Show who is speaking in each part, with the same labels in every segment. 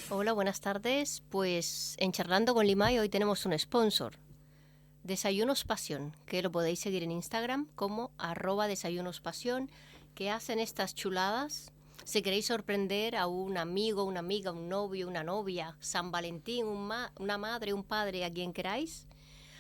Speaker 1: Hola, buenas tardes. Pues en Charlando con Limay hoy tenemos un sponsor. Desayunos Pasión, que lo podéis seguir en Instagram como @desayunospasión, que hacen estas chuladas. Si queréis sorprender a un amigo, una amiga, un novio, una novia, San Valentín, una madre, un padre, a quien queráis,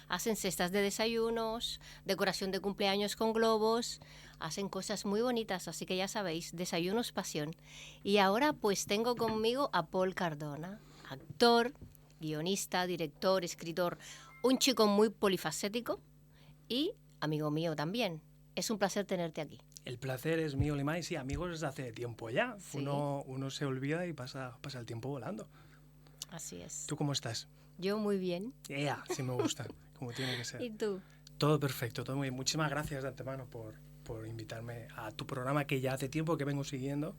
Speaker 1: hacen cestas de desayunos, decoración de cumpleaños con globos, hacen cosas muy bonitas, así que ya sabéis, Desayunos Pasión. Y ahora pues tengo conmigo a Paul Cardona, actor, guionista, director, escritor, un chico muy polifacético y amigo mío también. Es un placer tenerte aquí.
Speaker 2: El placer es mío, Limay. Sí, amigos desde hace tiempo ya.
Speaker 1: Sí.
Speaker 2: Uno se olvida y pasa el tiempo volando.
Speaker 1: Así es.
Speaker 2: ¿Tú cómo estás?
Speaker 1: Yo muy bien.
Speaker 2: Sí me gusta, como tiene que ser.
Speaker 1: ¿Y tú?
Speaker 2: Todo perfecto, todo muy bien. Muchísimas gracias de antemano por invitarme a tu programa que ya hace tiempo que vengo siguiendo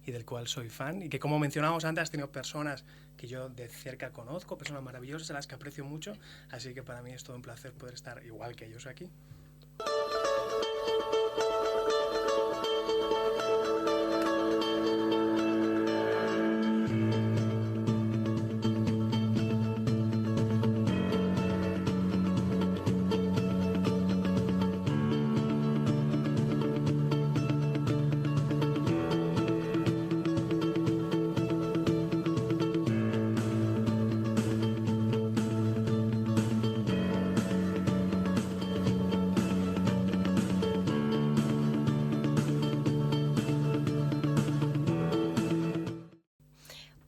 Speaker 2: y del cual soy fan. Y que, como mencionábamos antes, has tenido personas que yo de cerca conozco, personas maravillosas a las que aprecio mucho. Así que para mí es todo un placer poder estar igual que ellos aquí.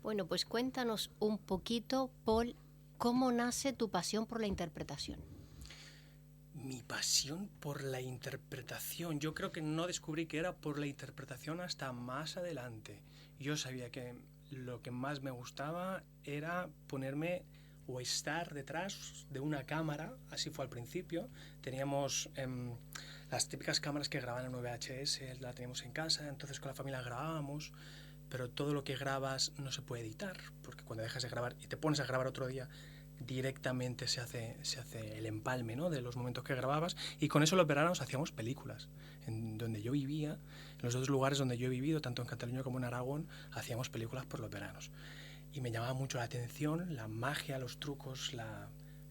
Speaker 1: Bueno, pues cuéntanos un poquito, Paul, ¿cómo nace tu pasión por la interpretación?
Speaker 2: Mi pasión por la interpretación. Yo creo que no descubrí que era por la interpretación hasta más adelante. Yo sabía que lo que más me gustaba era ponerme o estar detrás de una cámara. Así fue al principio. Teníamos las típicas cámaras que graban en VHS, la teníamos en casa, entonces con la familia grabábamos. Pero todo lo que grabas no se puede editar, porque cuando dejas de grabar y te pones a grabar otro día, directamente se hace el empalme, ¿no?, de los momentos que grababas, y con eso los veranos hacíamos películas. En donde yo vivía, en los dos lugares donde yo he vivido, tanto en Cataluña como en Aragón, hacíamos películas por los veranos. Y me llamaba mucho la atención la magia, los trucos,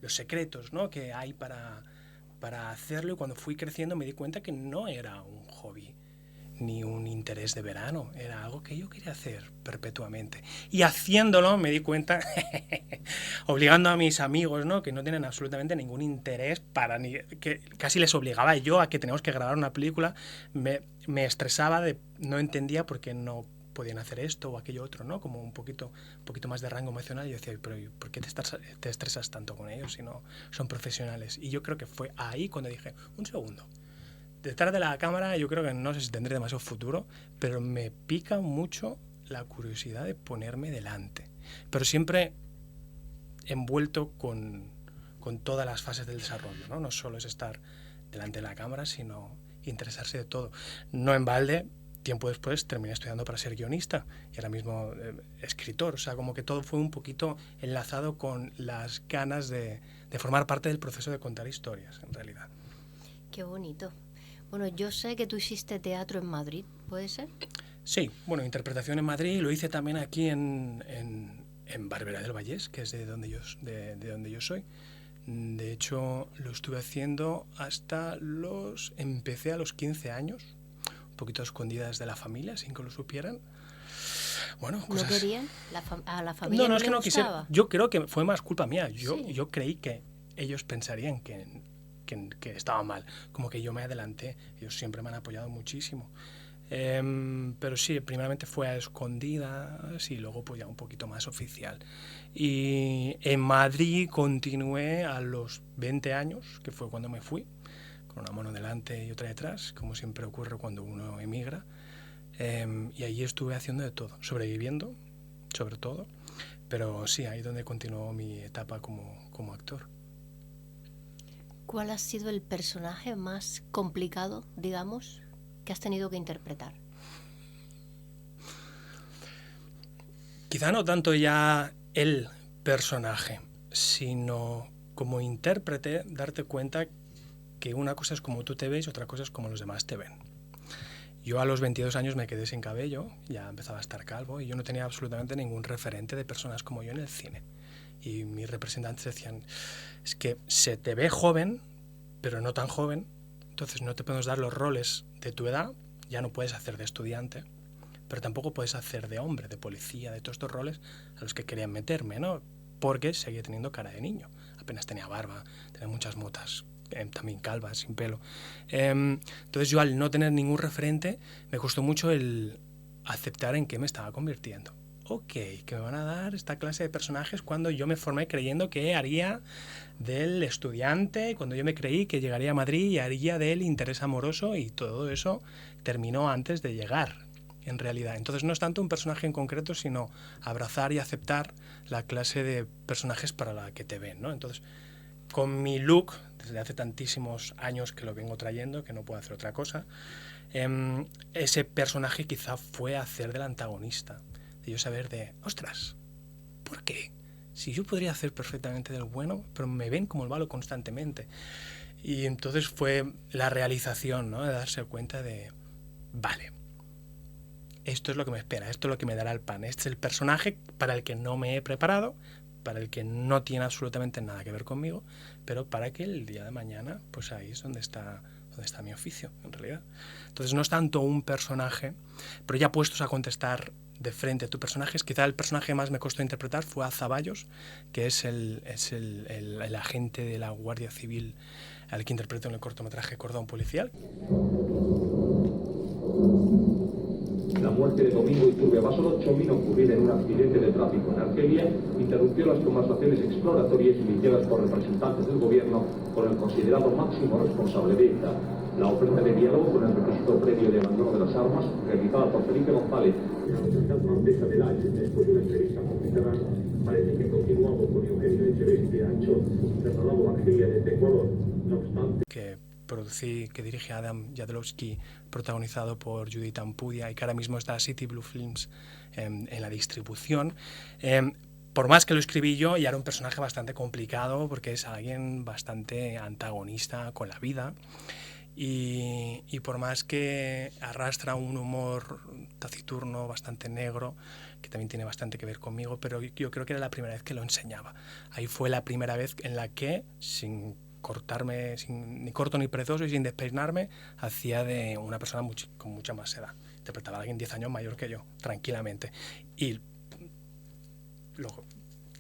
Speaker 2: los secretos, ¿no?, que hay para hacerlo, y cuando fui creciendo me di cuenta que no era un hobby ni un interés de verano, era algo que yo quería hacer perpetuamente. Y haciéndolo me di cuenta, obligando a mis amigos, ¿no?, que no tienen absolutamente ningún interés que casi les obligaba yo a que teníamos que grabar una película, me estresaba, no entendía por qué no podían hacer esto o aquello otro, ¿no?, como un poquito más de rango emocional. Y yo decía, pero ¿por qué te estresas tanto con ellos si no son profesionales? Y yo creo que fue ahí cuando dije, un segundo, detrás de la cámara yo creo que no sé si tendré demasiado futuro, pero me pica mucho la curiosidad de ponerme delante. Pero siempre envuelto con todas las fases del desarrollo, ¿no? No solo es estar delante de la cámara, sino interesarse de todo. No en balde, tiempo después terminé estudiando para ser guionista y ahora mismo escritor. O sea, como que todo fue un poquito enlazado con las ganas de formar parte del proceso de contar historias, en realidad.
Speaker 1: Qué bonito. Bueno, yo sé que tú hiciste teatro en Madrid, ¿puede ser?
Speaker 2: Sí, bueno, interpretación en Madrid, lo hice también aquí en Barberá del Vallés, que es de donde yo soy. De hecho, lo estuve haciendo empecé a los 15 años, un poquito escondidas de la familia, sin que lo supieran. Bueno, cosas...
Speaker 1: ¿No querían? ¿A la familia
Speaker 2: No,
Speaker 1: no
Speaker 2: es que
Speaker 1: le
Speaker 2: no
Speaker 1: gustaba?
Speaker 2: quisiera. Yo creo que fue más culpa mía.
Speaker 1: Sí.
Speaker 2: Yo creí que ellos pensarían que estaba mal, como que yo me adelanté. Ellos siempre me han apoyado muchísimo. Pero sí, primeramente fue a escondidas y luego pues ya un poquito más oficial. Y en Madrid continué a los 20 años, que fue cuando me fui, con una mano delante y otra detrás, como siempre ocurre cuando uno emigra. Y allí estuve haciendo de todo, sobreviviendo, sobre todo. Pero sí, ahí donde continuó mi etapa como actor.
Speaker 1: ¿Cuál ha sido el personaje más complicado, digamos, que has tenido que interpretar?
Speaker 2: Quizá no tanto ya el personaje, sino como intérprete darte cuenta que una cosa es como tú te ves y otra cosa es como los demás te ven. Yo a los 22 años me quedé sin cabello, ya empezaba a estar calvo y yo no tenía absolutamente ningún referente de personas como yo en el cine. Y mis representantes decían, es que se te ve joven, pero no tan joven, entonces no te podemos dar los roles de tu edad, ya no puedes hacer de estudiante, pero tampoco puedes hacer de hombre, de policía, de todos estos roles a los que querían meterme, ¿no? Porque seguía teniendo cara de niño, apenas tenía barba, tenía muchas motas, también calva, sin pelo. Entonces yo al no tener ningún referente me costó mucho el aceptar en qué me estaba convirtiendo. Ok, que me van a dar esta clase de personajes cuando yo me formé creyendo que haría del estudiante, cuando yo me creí que llegaría a Madrid y haría del interés amoroso, y todo eso terminó antes de llegar, en realidad. Entonces no es tanto un personaje en concreto, sino abrazar y aceptar la clase de personajes para la que te ven, ¿no? Entonces, con mi look, desde hace tantísimos años que lo vengo trayendo, que no puedo hacer otra cosa, ese personaje quizá fue hacer del antagonista, de yo saber de, ostras, ¿por qué? Si yo podría hacer perfectamente del bueno, pero me ven como el malo constantemente. Y entonces fue la realización, ¿no? De darse cuenta de, vale, esto es lo que me espera, esto es lo que me dará el pan. Este es el personaje para el que no me he preparado, para el que no tiene absolutamente nada que ver conmigo, pero para que el día de mañana, pues ahí es donde está mi oficio, en realidad. Entonces no es tanto un personaje, pero ya puestos a contestar de frente a tu personaje, quizá el personaje que más me costó interpretar fue a Zaballos, que es el agente de la Guardia Civil al que interpreto en el cortometraje Cordón Policial.
Speaker 3: La muerte de Domingo Iturbe Basolocchomi, ocurrida en un accidente de tráfico en Argelia, interrumpió las conversaciones exploratorias iniciadas por representantes del gobierno con el considerado máximo responsable de ETA. La oferta de diálogo con el requisito previo de abandono de las armas, realizada por Felipe González en la Universidad Francesa de Lille, después de una entrevista con Ciudadanos, parece que continuamos con Eugenio Echeverría Anchón, trasladado a Argelia desde Ecuador. No obstante,
Speaker 2: que dirige Adam Jadlowski, protagonizado por Judith Ampudia, y que ahora mismo está City Blue Films en la distribución. Por más que lo escribí yo, ya era un personaje bastante complicado, porque es alguien bastante antagonista con la vida, y por más que arrastra un humor taciturno, bastante negro, que también tiene bastante que ver conmigo, pero yo creo que era la primera vez que lo enseñaba. Ahí fue la primera vez en la que, sin cortarme, ni corto ni perezoso y sin despeinarme, hacía de una persona con mucha más edad. Interpretaba a alguien 10 años mayor que yo, tranquilamente. Y luego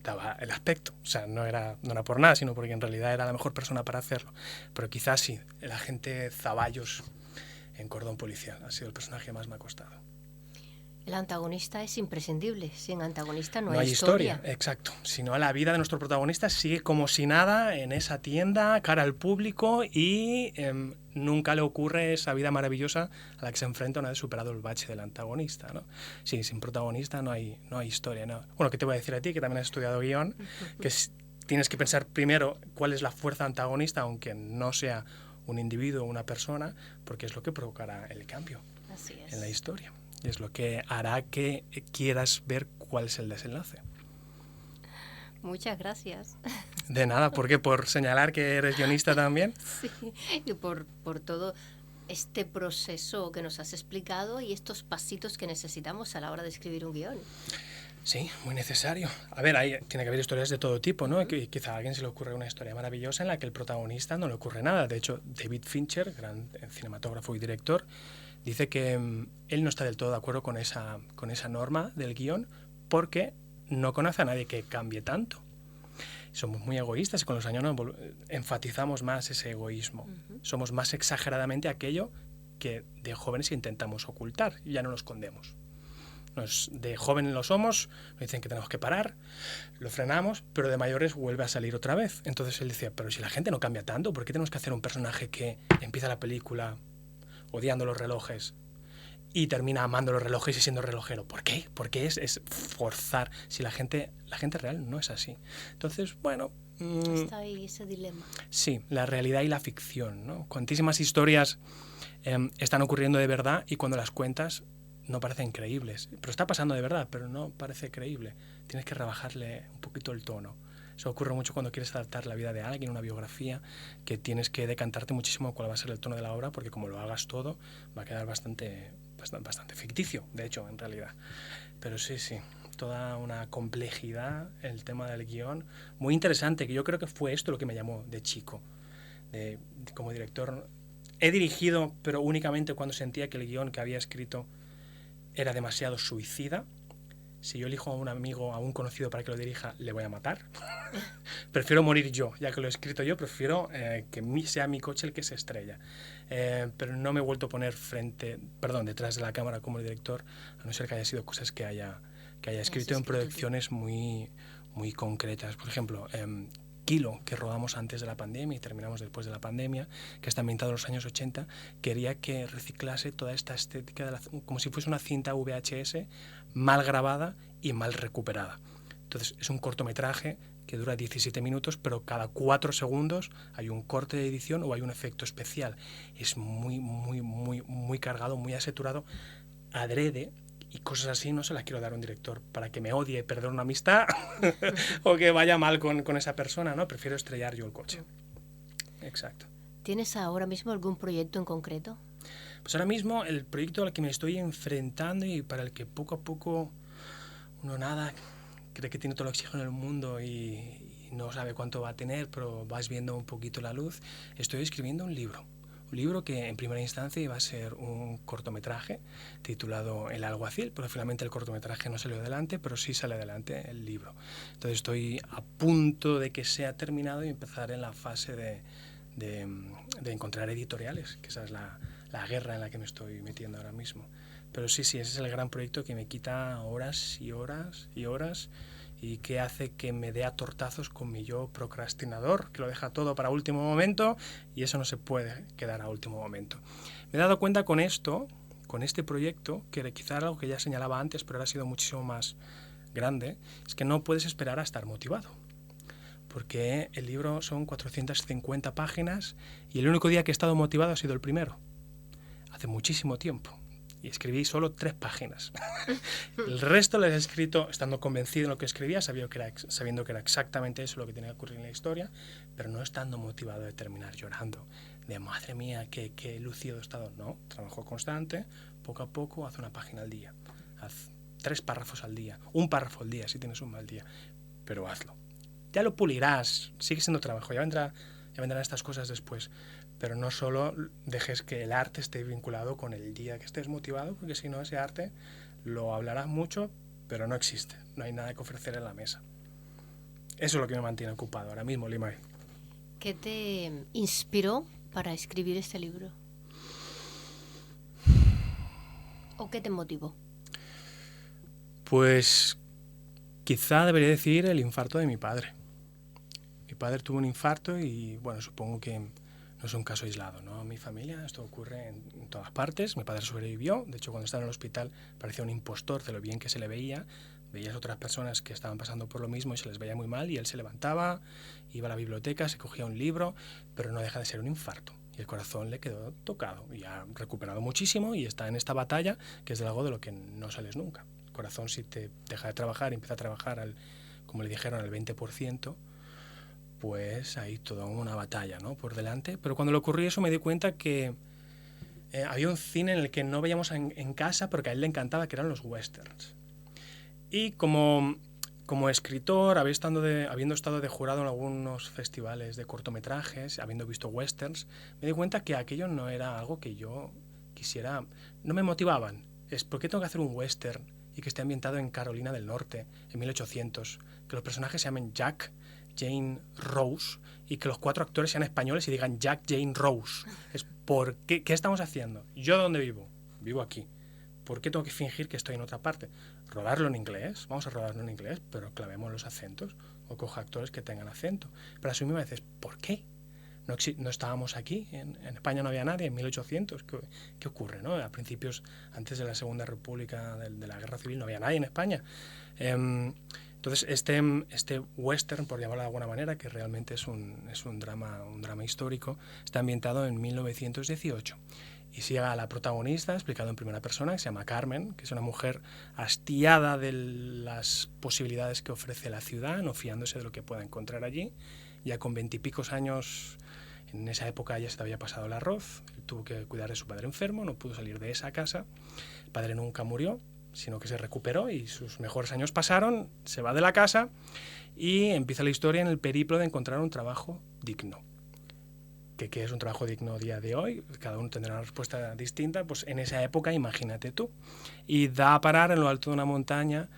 Speaker 2: daba el aspecto, o sea, no era por nada, sino porque en realidad era la mejor persona para hacerlo. Pero quizás sí, el agente Zaballos en Cordón Policial ha sido el personaje que más me ha costado.
Speaker 1: El antagonista es imprescindible. Sin antagonista no
Speaker 2: hay historia. Exacto. Si no, la vida de nuestro protagonista sigue como si nada en esa tienda, cara al público, y nunca le ocurre esa vida maravillosa a la que se enfrenta una vez superado el bache del antagonista, ¿no? Sí, sin protagonista no hay historia, ¿no? Bueno, ¿qué te voy a decir a ti, que también has estudiado guión? Que tienes que pensar primero cuál es la fuerza antagonista, aunque no sea un individuo o una persona, porque es lo que provocará el cambio en la historia. Y es lo que hará que quieras ver cuál es el desenlace.
Speaker 1: Muchas gracias.
Speaker 2: De nada, ¿por qué? ¿Por señalar que eres guionista también?
Speaker 1: Sí, y por todo este proceso que nos has explicado y estos pasitos que necesitamos a la hora de escribir un guión.
Speaker 2: Sí, muy necesario. A ver, tiene que haber historias de todo tipo, ¿no? Que quizá a alguien se le ocurre una historia maravillosa en la que el protagonista no le ocurre nada. De hecho, David Fincher, gran cinematógrafo y director, dice que él no está del todo de acuerdo con esa norma del guión, porque no conoce a nadie que cambie tanto. Somos muy egoístas y con los años enfatizamos más ese egoísmo. Somos más exageradamente aquello que de jóvenes intentamos ocultar y ya no lo escondemos. De jóvenes lo somos, nos dicen que tenemos que parar, lo frenamos, pero de mayores vuelve a salir otra vez. Entonces él decía, pero si la gente no cambia tanto, ¿por qué tenemos que hacer un personaje que empieza la película odiando los relojes y termina amando los relojes y siendo relojero? ¿Por qué? Porque es forzar. Si la gente real no es así. Entonces, bueno...
Speaker 1: Está ahí ese dilema.
Speaker 2: Sí, la realidad y la ficción, ¿no? Cuantísimas historias están ocurriendo de verdad y cuando las cuentas no parecen creíbles. Pero está pasando de verdad, pero no parece creíble. Tienes que rebajarle un poquito el tono. Eso ocurre mucho cuando quieres adaptar la vida de alguien, una biografía, que tienes que decantarte muchísimo cuál va a ser el tono de la obra, porque como lo hagas todo, va a quedar bastante ficticio, de hecho, en realidad. Pero sí, toda una complejidad el tema del guión, muy interesante, que yo creo que fue esto lo que me llamó de chico. Como director, he dirigido, pero únicamente cuando sentía que el guión que había escrito era demasiado suicida. Si yo elijo a un amigo, a un conocido para que lo dirija, le voy a matar. Prefiero morir yo, ya que lo he escrito yo, prefiero que sea mi coche el que se estrella. Pero no me he vuelto a poner detrás de la cámara como director, a no ser que haya sido cosas que haya escrito en producciones muy, muy concretas. Por ejemplo, Kilo, que rodamos antes de la pandemia y terminamos después de la pandemia, que está ambientado en los años 80, quería que reciclase toda esta estética como si fuese una cinta VHS mal grabada y mal recuperada. Entonces es un cortometraje que dura 17 minutos, pero cada 4 segundos hay un corte de edición o hay un efecto especial. Es muy, muy, muy, muy cargado, muy asaturado, adrede, y cosas así no se las quiero dar a un director para que me odie, perder una amistad o que vaya mal con esa persona, ¿no? Prefiero estrellar yo el coche. Exacto.
Speaker 1: ¿Tienes ahora mismo algún proyecto en concreto?
Speaker 2: Pues ahora mismo el proyecto al que me estoy enfrentando y para el que poco a poco uno cree que tiene todo el oxígeno del mundo y no sabe cuánto va a tener, pero vas viendo un poquito la luz. Estoy escribiendo un libro que en primera instancia iba a ser un cortometraje titulado El alguacil, pero finalmente el cortometraje no salió adelante, pero sí sale adelante el libro. Entonces estoy a punto de que sea terminado y empezar en la fase de encontrar editoriales, que esa es la guerra en la que me estoy metiendo ahora mismo. Pero sí, ese es el gran proyecto que me quita horas y horas y horas y que hace que me dé a tortazos con mi yo procrastinador, que lo deja todo para último momento, y eso no se puede quedar a último momento. Me he dado cuenta con este proyecto, que quizá era algo que ya señalaba antes, pero ahora ha sido muchísimo más grande, es que no puedes esperar a estar motivado. Porque el libro son 450 páginas y el único día que he estado motivado ha sido el primero, hace muchísimo tiempo. Y escribí solo 3 páginas. El resto lo he escrito estando convencido en lo que escribía, sabiendo que era exactamente eso lo que tenía que ocurrir en la historia, pero no estando motivado de terminar llorando. De madre mía, qué lucido he estado. No, trabajo constante, poco a poco, haz una página al día. Haz 3 párrafos al día, un párrafo al día si tienes un mal día, pero hazlo. Ya lo pulirás, sigue siendo trabajo, ya vendrán estas cosas después. Pero no solo dejes que el arte esté vinculado con el día que estés motivado, porque si no, ese arte lo hablarás mucho, pero no existe. No hay nada que ofrecer en la mesa. Eso es lo que me mantiene ocupado ahora mismo, Limay.
Speaker 1: ¿Qué te inspiró para escribir este libro? ¿O qué te motivó?
Speaker 2: Pues quizá debería decir el infarto de mi padre. Mi padre tuvo un infarto y, bueno, supongo que no es un caso aislado, ¿no? En mi familia esto ocurre en todas partes. Mi padre sobrevivió. De hecho, cuando estaba en el hospital parecía un impostor de lo bien que se le veía. Veías otras personas que estaban pasando por lo mismo y se les veía muy mal y él se levantaba, iba a la biblioteca, se cogía un libro, pero no deja de ser un infarto. Y el corazón le quedó tocado y ha recuperado muchísimo y está en esta batalla que es de algo de lo que no sales nunca. El corazón, si te deja de trabajar y empieza a trabajar, como le dijeron, al 20%, pues hay toda una batalla, ¿no?, por delante. Pero cuando le ocurrió eso me di cuenta que había un cine en el que no veíamos en casa, porque a él le encantaba, que eran los westerns. Y como escritor, habiendo estado de jurado en algunos festivales de cortometrajes, habiendo visto westerns, me di cuenta que aquello no era algo que yo quisiera, no me motivaban. Es ¿por qué tengo que hacer un western y que esté ambientado en Carolina del Norte, en 1800? Que los personajes se llamen Jack, Jane, Rose, y que los 4 actores sean españoles y digan Jack, Jane, Rose. Es ¿por qué? ¿Qué estamos haciendo? ¿Yo dónde vivo? Vivo aquí. ¿Por qué tengo que fingir que estoy en otra parte? Rodarlo en inglés, vamos a rodarlo en inglés, pero clavemos los acentos o coja actores que tengan acento. Pero a su misma vez, ¿por qué? No estábamos aquí, en España no había nadie en 1800. ¿Qué ocurre, no? A principios, antes de la Segunda República, de la Guerra Civil, no había nadie en España. Entonces, este western, por llamarlo de alguna manera, que realmente es un drama histórico, está ambientado en 1918. y sigue a la protagonista, explicado en primera persona, que se llama Carmen, que es una mujer hastiada de las posibilidades que ofrece la ciudad, no fiándose de lo que pueda encontrar allí. Ya con 20 y picos años, en esa época ya se te había pasado el arroz, tuvo que cuidar de su padre enfermo, no pudo salir de esa casa. El padre nunca murió, sino que se recuperó y sus mejores años pasaron, se va de la casa y empieza la historia en el periplo de encontrar un trabajo digno. ¿Qué es un trabajo digno a día de hoy? Cada uno tendrá una respuesta distinta, pues en esa época imagínate tú. Y da a parar en lo alto de una montaña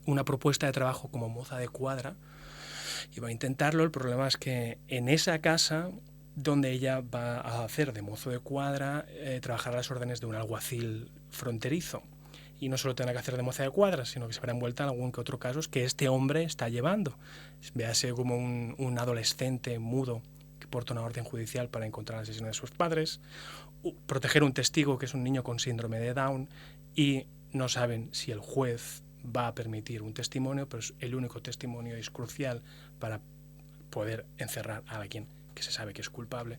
Speaker 2: una propuesta de trabajo como moza de cuadra, y va a intentarlo. El problema es que en esa casa donde ella va a hacer de mozo de cuadra, trabajará a las órdenes de un alguacil fronterizo. Y no solo tendrá que hacer de moza de cuadra, sino que se verá envuelta en algún que otro caso que este hombre está llevando. Véase como un adolescente mudo que porta una orden judicial para encontrar al asesino de sus padres, proteger un testigo que es un niño con síndrome de Down, y no saben si el juez va a permitir un testimonio, pero el único testimonio es crucial para poder encerrar a alguien que se sabe que es culpable.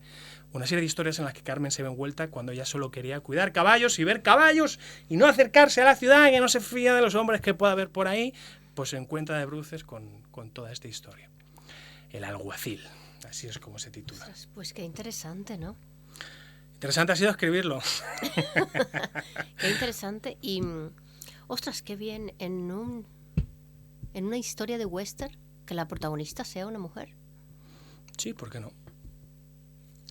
Speaker 2: Una serie de historias en las que Carmen se ve envuelta cuando ella solo quería cuidar caballos y ver caballos y no acercarse a la ciudad, que no se fía de los hombres que pueda haber por ahí, pues se encuentra de bruces con toda esta historia. El alguacil, así es como se titula.
Speaker 1: Pues qué interesante, ¿no?
Speaker 2: Interesante ha sido escribirlo.
Speaker 1: Qué interesante y, ostras, qué bien en una historia de western que la protagonista sea una mujer.
Speaker 2: Sí, ¿por qué no?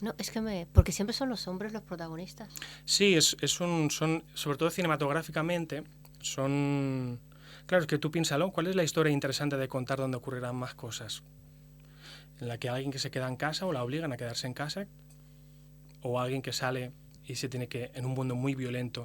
Speaker 1: No, es que porque siempre son los hombres los protagonistas.
Speaker 2: Sí, son, sobre todo cinematográficamente, son... Claro, es que tú piénsalo, ¿cuál es la historia interesante de contar donde ocurrirán más cosas? En la que alguien que se queda en casa o la obligan a quedarse en casa, o alguien que sale y se tiene que, en un mundo muy violento,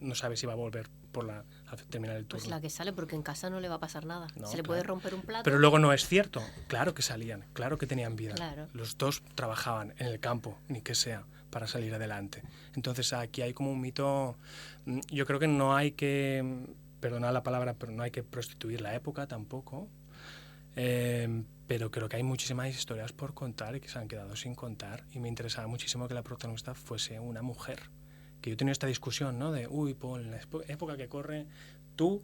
Speaker 2: no sabe si va a volver a terminar el turno.
Speaker 1: Pues la que sale, porque en casa no le va a pasar nada.
Speaker 2: No,
Speaker 1: se le puede romper un plato.
Speaker 2: Pero luego no es cierto. Claro que salían, claro que tenían vida.
Speaker 1: Claro.
Speaker 2: Los dos trabajaban en el campo, ni que sea, para salir adelante. Entonces aquí hay como un mito. Yo creo que no hay que, perdonad la palabra, pero no hay que prostituir la época tampoco. Pero creo que hay muchísimas historias por contar y que se han quedado sin contar, y me interesaba muchísimo que la protagonista fuese una mujer. Que yo he tenido esta discusión, ¿no? De, Paul, en la época que corre, tú,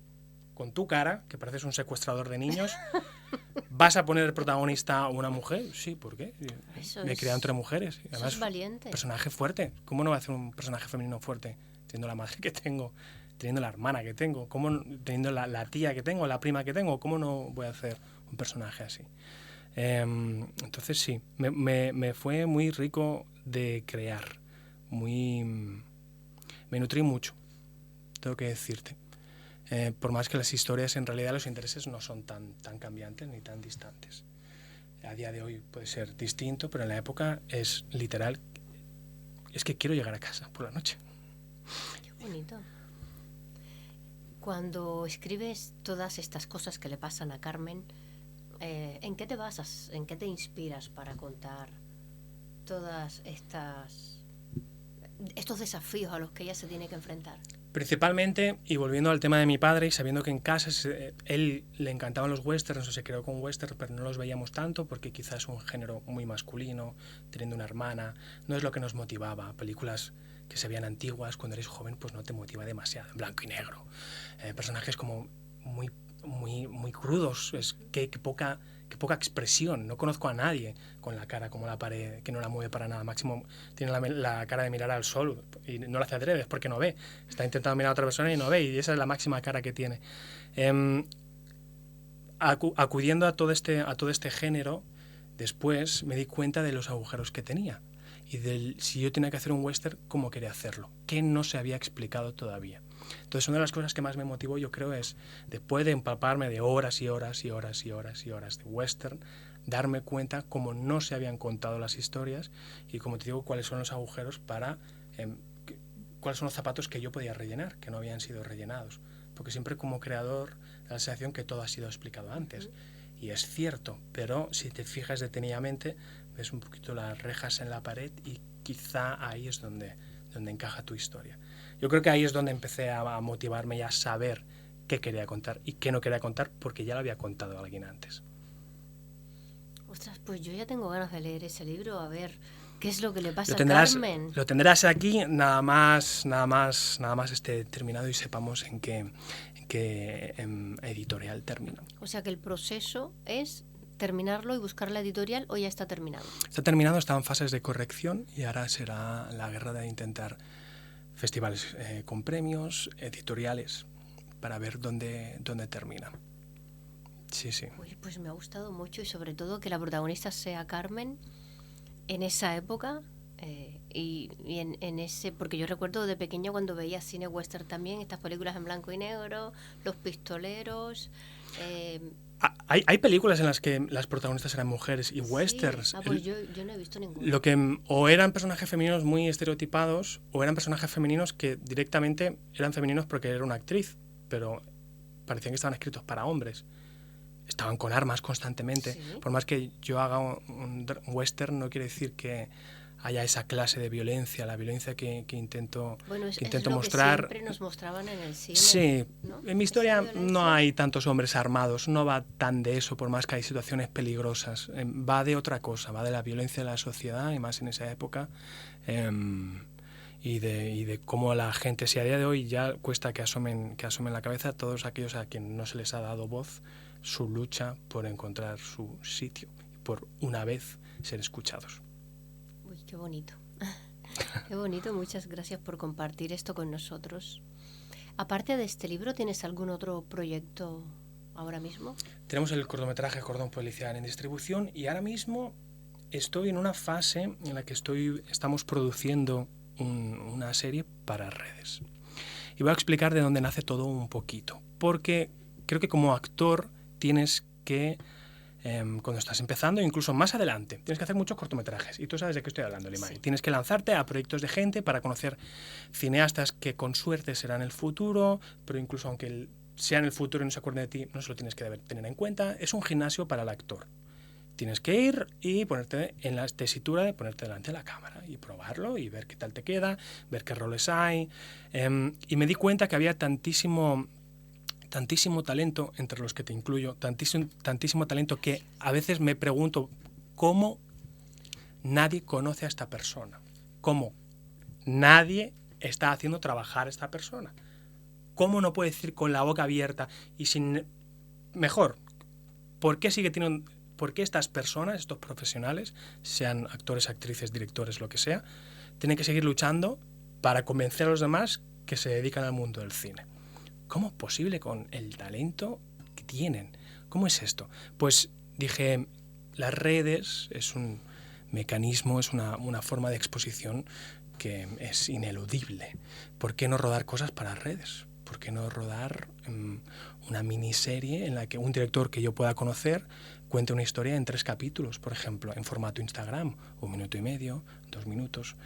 Speaker 2: con tu cara, que pareces un secuestrador de niños, ¿vas a poner el protagonista a una mujer? Sí, ¿por qué? Me he criado entre mujeres.
Speaker 1: Además, eso es valiente.
Speaker 2: Personaje fuerte. ¿Cómo no va a hacer un personaje femenino fuerte? Teniendo la madre que tengo, teniendo la hermana que tengo, teniendo la tía que tengo, la prima que tengo, ¿cómo no voy a hacer un personaje así? Entonces sí, me fue muy rico de crear, me nutrí mucho, tengo que decirte, por más que las historias, en realidad los intereses no son tan cambiantes ni tan distantes. A día de hoy puede ser distinto, pero en la época es literal, es que quiero llegar a casa por la noche.
Speaker 1: Qué bonito. Cuando escribes todas estas cosas que le pasan a Carmen, ¿en qué te basas, en qué te inspiras para contar todas estos desafíos a los que ella se tiene que enfrentar?
Speaker 2: Principalmente, y volviendo al tema de mi padre, y sabiendo que en casa él le encantaban los westerns, o se creó con westerns, pero no los veíamos tanto porque quizás es un género muy masculino, teniendo una hermana, no es lo que nos motivaba. Películas que se veían antiguas cuando eres joven, pues no te motiva demasiado, en blanco y negro. Personajes como muy crudos, que poca expresión. No conozco a nadie con la cara como la pared, que no la mueve para nada. Máximo tiene la cara de mirar al sol y no lo hace adrede, es porque no ve. Está intentando mirar a otra persona y no ve, y esa es la máxima cara que tiene. Acudiendo a todo este género, después me di cuenta de los agujeros que tenía y si yo tenía que hacer un western, cómo quería hacerlo, que no se había explicado todavía. Entonces, una de las cosas que más me motivó, yo creo, es, después de empalparme de horas y horas y horas y horas y horas de western, darme cuenta cómo no se habían contado las historias y, como te digo, cuáles son los agujeros cuáles son los zapatos que yo podía rellenar, que no habían sido rellenados. Porque siempre, como creador, da la sensación que todo ha sido explicado antes. Y es cierto, pero si te fijas detenidamente, ves un poquito las rejas en la pared y quizá ahí es donde encaja tu historia. Yo creo que ahí es donde empecé a motivarme y a saber qué quería contar y qué no quería contar, porque ya lo había contado a alguien antes.
Speaker 1: Ostras, pues yo ya tengo ganas de leer ese libro, a ver ¿Qué es lo que le pasa
Speaker 2: Lo tendrás,
Speaker 1: a Carmen?
Speaker 2: lo tendrás aquí nada más esté terminado y sepamos en qué editorial termina.
Speaker 1: O sea que el proceso es terminarlo y buscar la editorial, ¿o ya está terminado?
Speaker 2: Está terminado, está en fases de corrección y ahora será la guerra de intentar festivales con premios, editoriales, para ver dónde termina. Sí, sí.
Speaker 1: Uy, pues me ha gustado mucho, y sobre todo que la protagonista sea Carmen en esa época, y en ese, porque yo recuerdo de pequeña cuando veía cine western también, estas películas en blanco y negro, Los Pistoleros.
Speaker 2: Hay películas en las que las protagonistas eran mujeres y
Speaker 1: Sí.
Speaker 2: westerns.
Speaker 1: Pues yo no he visto ninguna.
Speaker 2: Lo que o eran personajes femeninos muy estereotipados o eran personajes femeninos que directamente eran femeninos porque era una actriz, pero parecían que estaban escritos para hombres. Estaban con armas constantemente.
Speaker 1: Sí.
Speaker 2: Por más que yo haga un western, no quiere decir que haya esa clase de violencia, la violencia que intento,
Speaker 1: Bueno,
Speaker 2: que intento
Speaker 1: es lo
Speaker 2: mostrar.
Speaker 1: que siempre nos mostraban en el cine.
Speaker 2: Sí,
Speaker 1: ¿no?
Speaker 2: en mi historia
Speaker 1: Esa violencia.
Speaker 2: no hay tantos hombres armados, no va tan de eso, por más que hay situaciones peligrosas. Va de otra cosa, va de la violencia de la sociedad, y más en esa época, y de cómo la gente, si a día de hoy ya cuesta que asomen la cabeza, todos aquellos a quienes no se les ha dado voz, su lucha por encontrar su sitio, por una vez ser escuchados.
Speaker 1: Uy, qué bonito. Qué bonito, muchas gracias por compartir esto con nosotros. Aparte de este libro, ¿tienes algún otro proyecto ahora mismo?
Speaker 2: Tenemos el cortometraje Cordón Policial en distribución, y ahora mismo estoy en una fase en la que estamos produciendo una serie para redes. Y voy a explicar de dónde nace todo un poquito, porque creo que como actor tienes que, cuando estás empezando, incluso más adelante, tienes que hacer muchos cortometrajes. Y tú sabes de qué estoy hablando, Limay. Sí. Tienes que lanzarte a proyectos de gente para conocer cineastas que con suerte serán el futuro, pero incluso aunque sea en el futuro y no se acuerden de ti, no se lo tienes que tener en cuenta. Es un gimnasio para el actor. Tienes que ir y ponerte en la tesitura de ponerte delante de la cámara y probarlo y ver qué tal te queda, ver qué roles hay. Y me di cuenta que había tantísimo talento, entre los que te incluyo, tantísimo talento, que a veces me pregunto cómo nadie conoce a esta persona, cómo nadie está haciendo trabajar a esta persona, cómo no puede decir con la boca abierta y sin... Mejor, ¿por qué estas personas, estos profesionales, sean actores, actrices, directores, lo que sea, tienen que seguir luchando para convencer a los demás que se dedican al mundo del cine? ¿Cómo es posible con el talento que tienen? ¿Cómo es esto? Pues dije, las redes es un mecanismo, es una forma de exposición que es ineludible. ¿Por qué no rodar cosas para redes? ¿Por qué no rodar una miniserie en la que un director que yo pueda conocer cuente una historia en 3 capítulos, por ejemplo, en formato Instagram, 1 minuto y medio, 2 minutos,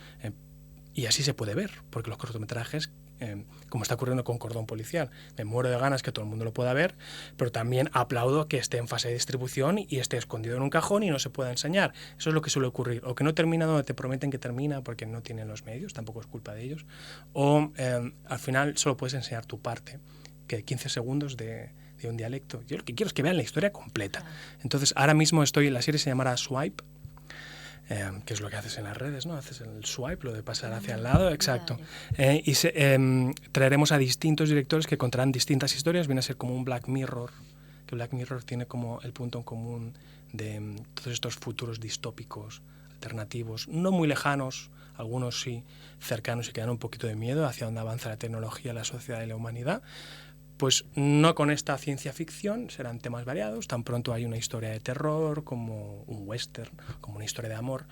Speaker 2: y así se puede ver, porque los cortometrajes, como está ocurriendo con Cordón Policial, me muero de ganas que todo el mundo lo pueda ver, pero también aplaudo que esté en fase de distribución y esté escondido en un cajón y no se pueda enseñar. Eso es lo que suele ocurrir, o que no termina donde te prometen que termina porque no tienen los medios, tampoco es culpa de ellos, o al final solo puedes enseñar tu parte, que 15 segundos de un dialecto. Yo lo que quiero es que vean la historia completa. Entonces ahora mismo la serie se llamará Swipe, que es lo que haces en las redes, ¿no? Haces el swipe, lo de pasar hacia el lado, exacto. Y traeremos a distintos directores que contarán distintas historias. Viene a ser como un Black Mirror, que Black Mirror tiene como el punto en común de todos estos futuros distópicos, alternativos, no muy lejanos, algunos sí cercanos y que dan un poquito de miedo hacia dónde avanza la tecnología, la sociedad y la humanidad. Pues no con esta ciencia ficción, serán temas variados. Tan pronto hay una historia de terror, como un western, como una historia de amor.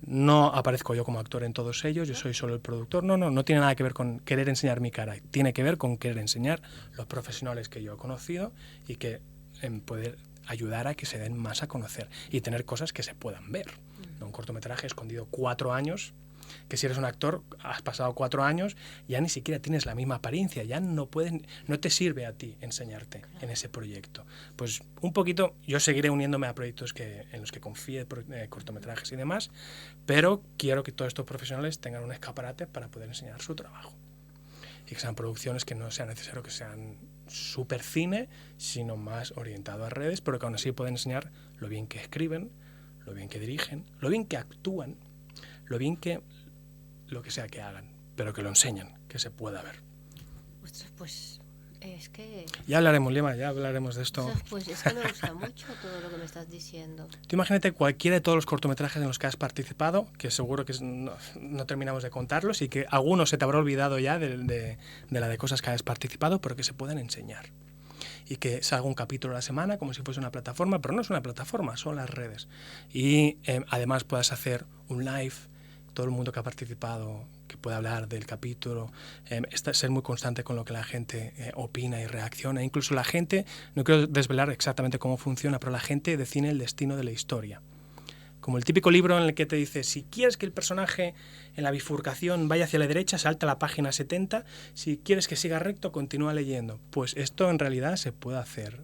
Speaker 2: No aparezco yo como actor en todos ellos, yo soy solo el productor. No tiene nada que ver con querer enseñar mi cara, tiene que ver con querer enseñar los profesionales que yo he conocido y que poder ayudar a que se den más a conocer y tener cosas que se puedan ver. Un cortometraje escondido 4 años, que si eres un actor, has pasado 4 años, ya ni siquiera tienes la misma apariencia, ya no te sirve a ti enseñarte en ese proyecto. Pues un poquito, yo seguiré uniéndome a proyectos en los que confíe, cortometrajes y demás, pero quiero que todos estos profesionales tengan un escaparate para poder enseñar su trabajo. Y que sean producciones que no sea necesario que sean súper cine, sino más orientado a redes, pero que aún así pueden enseñar lo bien que escriben, lo bien que dirigen, lo bien que actúan, lo bien que, lo que sea que hagan, pero que lo enseñen, que se pueda ver.
Speaker 1: Ostras, pues es que...
Speaker 2: Ya hablaremos, Lima, ya hablaremos de esto.
Speaker 1: Ostras, pues es que me gusta mucho todo lo que me estás diciendo.
Speaker 2: Tú imagínate cualquiera de todos los cortometrajes en los que has participado, que seguro que no terminamos de contarlos y que algunos se te habrá olvidado ya de la de cosas que has participado, pero que se puedan enseñar. Y que salga un capítulo a la semana como si fuese una plataforma, pero no es una plataforma, son las redes. Y además puedas hacer un live, todo el mundo que ha participado, que pueda hablar del capítulo, ser muy constante con lo que la gente opina y reacciona. Incluso la gente, no quiero desvelar exactamente cómo funciona, pero la gente define el destino de la historia. Como el típico libro en el que te dice, si quieres que el personaje en la bifurcación vaya hacia la derecha, salta a la página 70, si quieres que siga recto, continúa leyendo. Pues esto en realidad se puede hacer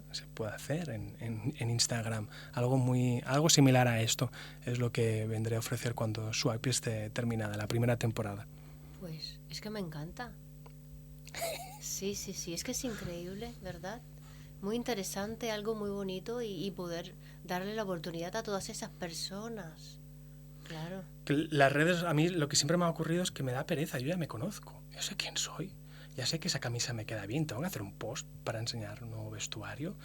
Speaker 2: en Instagram. Algo similar a esto es lo que vendré a ofrecer cuando Swipe esté terminada, la primera temporada.
Speaker 1: Pues es que me encanta. Sí, es que es increíble, ¿verdad? Muy interesante, algo muy bonito y poder darle la oportunidad a todas esas personas. Claro.
Speaker 2: Las redes, a mí lo que siempre me ha ocurrido es que me da pereza. Yo ya me conozco, yo sé quién soy, ya sé que esa camisa me queda bien. Tengo que hacer un post para enseñar un nuevo vestuario,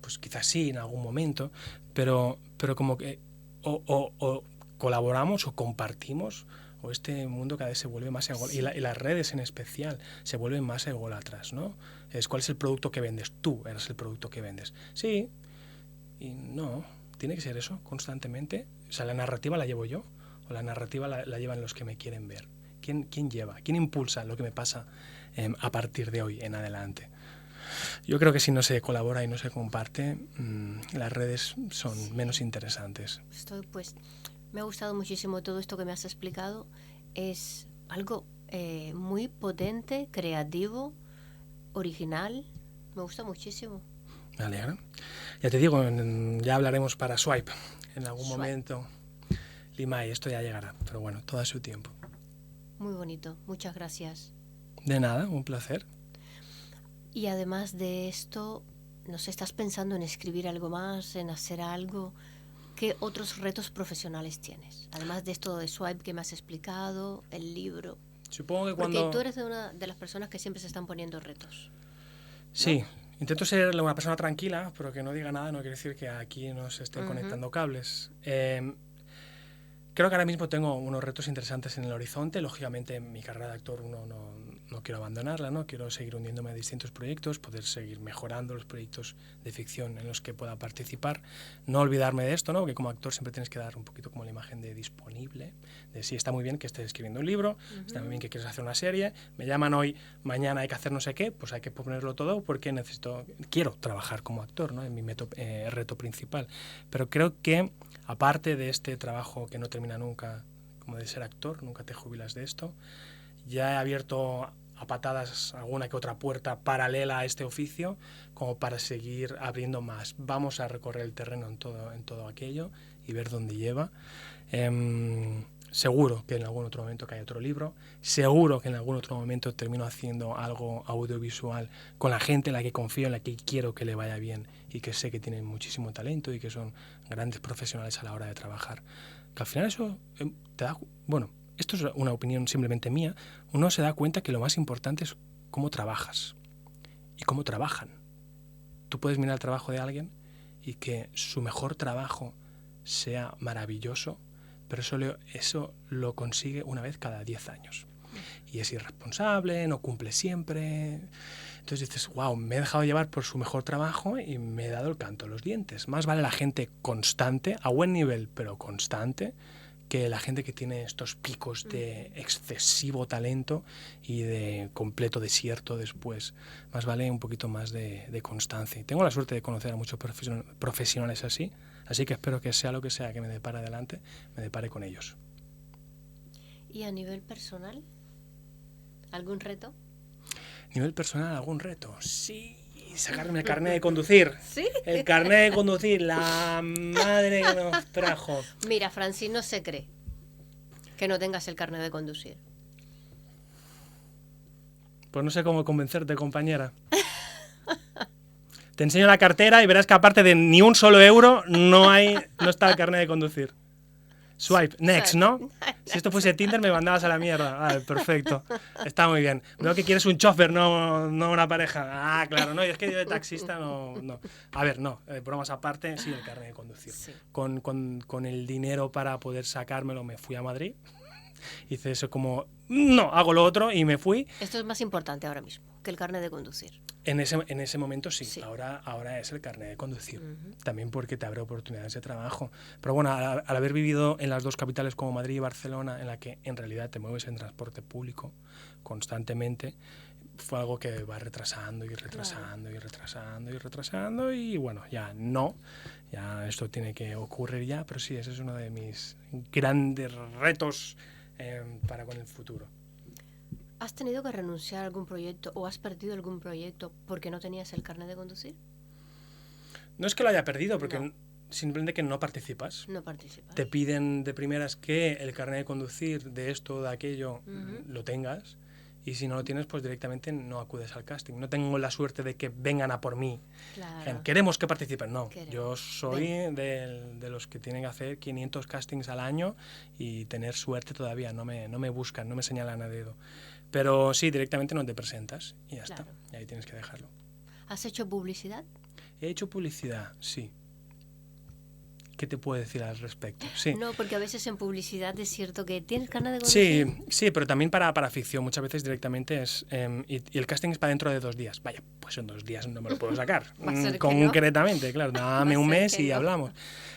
Speaker 2: pues quizás sí en algún momento, pero como que o colaboramos o compartimos, o este mundo cada vez se vuelve más ególatra, y las redes en especial se vuelven más ególatras, ¿no? ¿Cuál es el producto que vendes? Tú eres el producto que vendes. Sí, y no, tiene que ser eso constantemente. O sea, la narrativa la llevo yo, o la narrativa la llevan los que me quieren ver. ¿Quién lleva? ¿Quién impulsa lo que me pasa a partir de hoy en adelante? Yo creo que si no se colabora y no se comparte, las redes son menos interesantes.
Speaker 1: Me ha gustado muchísimo todo esto que me has explicado. Es algo muy potente, creativo, original. Me gusta muchísimo.
Speaker 2: Me alegra. Ya te digo, ya hablaremos para Swipe en algún momento. Limay, esto ya llegará, pero bueno, todo a su tiempo.
Speaker 1: Muy bonito, muchas gracias.
Speaker 2: De nada, un placer.
Speaker 1: Y además de esto, ¿no sé, estás pensando en escribir algo más, en hacer algo? ¿Qué otros retos profesionales tienes? Además de esto de Swipe que me has explicado, el libro.
Speaker 2: Supongo que
Speaker 1: Porque tú eres una de las personas que siempre se están poniendo retos, ¿no?
Speaker 2: Sí, intento ser una persona tranquila, pero que no diga nada no quiere decir que aquí no se estén conectando cables. Creo que ahora mismo tengo unos retos interesantes en el horizonte. Lógicamente, mi carrera de actor no quiero abandonarla, ¿no? Quiero seguir hundiéndome a distintos proyectos, poder seguir mejorando los proyectos de ficción en los que pueda participar. No olvidarme de esto, ¿no? Que como actor siempre tienes que dar un poquito como la imagen de disponible, de sí, está muy bien que estés escribiendo un libro, está muy bien que quieres hacer una serie, me llaman hoy, mañana hay que hacer no sé qué, pues hay que ponerlo todo porque quiero trabajar como actor, ¿no? Es mi reto principal. Pero creo que aparte de este trabajo que no termina nunca, como de ser actor, nunca te jubilas de esto, ya he abierto a patadas alguna que otra puerta paralela a este oficio como para seguir abriendo más. Vamos a recorrer el terreno en todo aquello y ver dónde lleva. Seguro que en algún otro momento cae otro libro, seguro que en algún otro momento termino haciendo algo audiovisual con la gente en la que confío, en la que quiero que le vaya bien y que sé que tienen muchísimo talento y que son grandes profesionales a la hora de trabajar. Que al final eso te da... Bueno, esto es una opinión simplemente mía. Uno se da cuenta que lo más importante es cómo trabajas y cómo trabajan. Tú puedes mirar el trabajo de alguien y que su mejor trabajo sea maravilloso, pero eso lo consigue una vez cada 10 años. Y es irresponsable, no cumple siempre. Entonces dices, wow, me he dejado llevar por su mejor trabajo y me he dado el canto a los dientes. Más vale la gente constante, a buen nivel, pero constante, que la gente que tiene estos picos de excesivo talento y de completo desierto después. Más vale un poquito más de constancia. Y tengo la suerte de conocer a muchos profesionales así que espero que sea lo que sea que me depare adelante, me depare con ellos.
Speaker 1: ¿Y a nivel personal? ¿Algún reto?
Speaker 2: ¿Nivel personal algún reto? Sí, sacarme el carnet de conducir.
Speaker 1: ¿Sí?
Speaker 2: El carnet de conducir, la madre que nos trajo.
Speaker 1: Mira, Francis no se cree que no tengas el carnet de conducir.
Speaker 2: Pues no sé cómo convencerte, compañera. Te enseño la cartera y verás que aparte de ni un solo euro no está el carnet de conducir. Swipe, next, ¿no?
Speaker 1: Swipe.
Speaker 2: Si esto fuese Tinder me mandabas a la mierda. Vale, perfecto. Está muy bien. Veo que quieres un chofer, no una pareja. Ah, claro, no, y es que yo de taxista no. A ver, no, bromas aparte, sí, el carnet de conducir.
Speaker 1: Sí.
Speaker 2: Con el dinero para poder sacármelo me fui a Madrid. Hice eso como, no, hago lo otro y me fui.
Speaker 1: Esto es más importante ahora mismo que el carnet de conducir.
Speaker 2: En ese momento sí.
Speaker 1: Sí.
Speaker 2: Ahora es el carnet de conducir.
Speaker 1: Ujú.
Speaker 2: También porque te abre oportunidades de trabajo. Pero bueno, al haber vivido en las dos capitales como Madrid y Barcelona, en la que en realidad te mueves en transporte público constantemente, fue algo que va retrasando y bueno, ya esto tiene que ocurrir ya, pero sí, ese es uno de mis grandes retos para con el futuro.
Speaker 1: ¿Has tenido que renunciar a algún proyecto o has perdido algún proyecto porque no tenías el carnet de conducir?
Speaker 2: No es que lo haya perdido, porque
Speaker 1: No.
Speaker 2: simplemente que no participas.
Speaker 1: No participas.
Speaker 2: Te piden de primeras que el carnet de conducir de esto o de aquello
Speaker 1: Ujú.
Speaker 2: lo tengas, y si no lo tienes, pues directamente no acudes al casting. No tengo la suerte de que vengan a por mí.
Speaker 1: Claro.
Speaker 2: Queremos que participen. No,
Speaker 1: Queremos.
Speaker 2: yo soy de los que tienen que hacer 500 castings al año y tener suerte todavía. No me buscan, no me señalan a dedo. Pero sí, directamente no te presentas y ya
Speaker 1: Claro.
Speaker 2: está. Y ahí tienes que dejarlo.
Speaker 1: ¿Has hecho publicidad?
Speaker 2: He hecho publicidad, sí. ¿Qué te puedo decir al respecto? Sí.
Speaker 1: No, porque a veces en publicidad es cierto que tienes carnet de conducir.
Speaker 2: Sí, pero también para ficción. Muchas veces directamente es... y el casting es para dentro de 2 días. Vaya, pues en 2 días no me lo puedo sacar.
Speaker 1: Va a ser que
Speaker 2: Concretamente, claro. Dame
Speaker 1: Va a
Speaker 2: un
Speaker 1: ser
Speaker 2: mes
Speaker 1: que
Speaker 2: y
Speaker 1: no.
Speaker 2: hablamos.